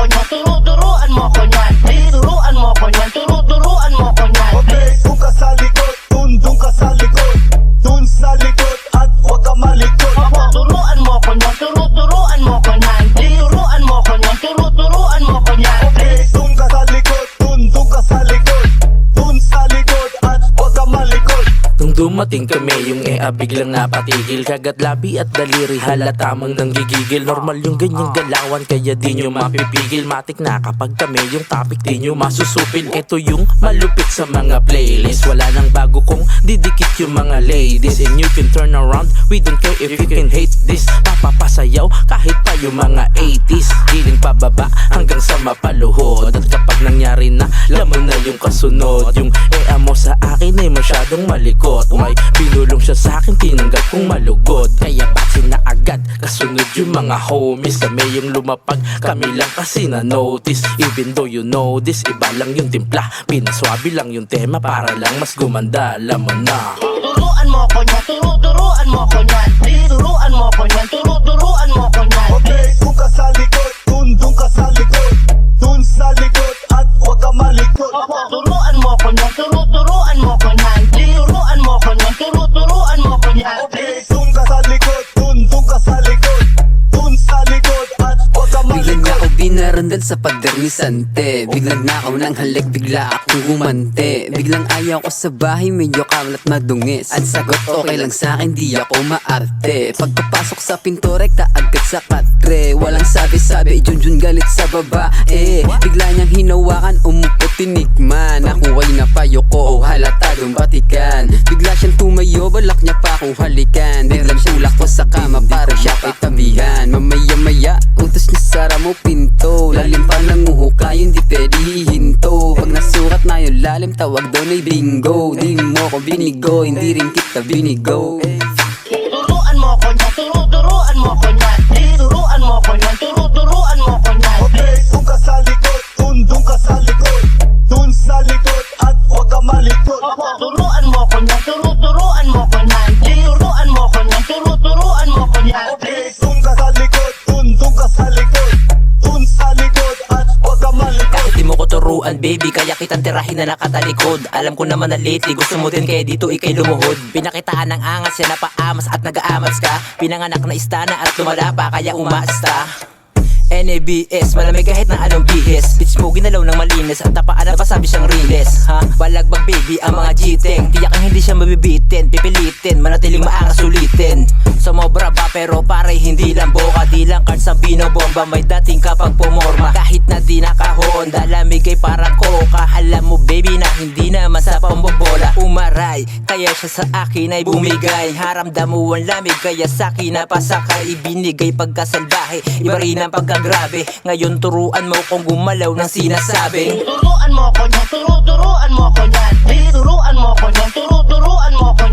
niyan, turuan mo ko niyan. Turuan mo ko niyan, turuan mo ko niyan. Okay, doon ka sa likod, doon ka sa likod. Doon sa likod at huwag ka malikot. Turuan mo ko niyan, turuan mo ko niyan. Turuan mo ko niyan, turuan mo ko niyan. Okay, doon ka sa likod, doon ka sa likod. Doon sa likod at huwag ka malikot. Nung dumating kami yung biglang napatigil. Kagat labi at daliri halatamang nanggigigil. Normal yung ganyang galawan kaya di nyo mapipigil. Matik na kapag kami yung topic di nyo masusupil. Ito yung malupit sa mga playlist. Wala nang bago kung didikit yung mga ladies. And you can turn around, we don't care if you can hate this. Mapapasayaw kahit pa yung mga 80s. Giling pababa hanggang sa mapaluhod. At kapag nangyari na, lamon na yung kasunod. Yung mo sa akin ay masyadong malikot. May binulong siya sa akin, tinanggap kong malugod. Kaya patsin na agad, kasunod yung mga homies. Kami yung lumapag, kami lang kasi na-notice. Even though you know this, iba lang yung timpla. Pinaswabi lang yung tema para lang mas gumanda. Alam mo na. Turuan mo ko niyan, turuan mo ko niyan. Turuan mo ko niyan, turuan mo ko niyan. Okay, doon ka sa likod, doon ka sa likod. Doon sa likod at huwag ka malikot. Turuan mo ko niyan, turuan mo ko niyan. Turuan mo ko niyan, turuan mo ko niyan. Okay, doon ka sa likod, doon ka sa likod. Doon sa likod at huwag ka Biglang malikot. ako binarandan sa pader ni Sante. Biglang nakaw ng halik, bigla akong gumante. Biglang ayaw ko sa bahay, medyo kamlat madungis. At sagot okay lang sa akin, di ako maarte. Pagkapasok sa pinto, rekta agad sa katre. Walang sabi-sabi, junjun galit sa babae. Bigla niyang hinawakan, umupo tinikman. Ako ay napayo ko, halatadong batikan. Bigla siyang tumayo, balak niya pa akong halikan. Biglang tulak ko sa kama para siya kay tabihan. Mamaya-maya, utos niya sara mo pinto. Lalim pa ng uhuka, hindi pwede hihinto. Pag nasukat na yung lalim, tawag doon ay bingo. Di mo ko binigo, hindi rin kita binigo. Turuan mo ko niyan, turuan mo ko niyan. Turuan mo ko niyan, turuan mo ko niyan. Okay, doon ka sa likod, doon ka sa likod. Doon sa likod at huwag ka malikot. Turuan mo ko niyan, turuan mo ko niyan. Turuan mo ko niyan, turuan mo ko niyan. Okay, doon ka sa likod, doon ka sa likod. Doon sa likod at huwag ka malikot. Kahit di mo ko turuan baby, kaya kitang tirahin na nakatalikod. Alam ko naman na lately, gusto mo din kaya dito ikay lumuhod. Pinakitaan ng angas, siya napaamas at nag-aamats ka. Pinanganak na istana at lumala pa, kaya umasta. NABS, malamig kahit na anong bihis. Bitch mo ginalaw ng malinis at tapaan na pasabi siyang riles. Ha? Balagbag baby ang mga G-Teng. Tiyak ang hindi siya mabibitin, pipilitin, manatiling maangas ulitin. Sumobra ba pero pare hindi lang boka. Di lang cards ang binobomba, may dating kapag pumorma. Kahit na di nakahonda, lamig ay parang coca. Alam mo baby na hindi naman sa pambobola. Umaray, kaya siya sa akin ay bumigay. Haramdam mo ang lamig, kaya sa akin napasakay. Ibinigay pagkasalbahe, iba rin ang pagkagrabe. Ngayon turuan mo kung gumalaw ng sinasabi. Turuan mo ko niyan, turuan mo ko niyan. Turuan mo ko niyan, turuan mo ko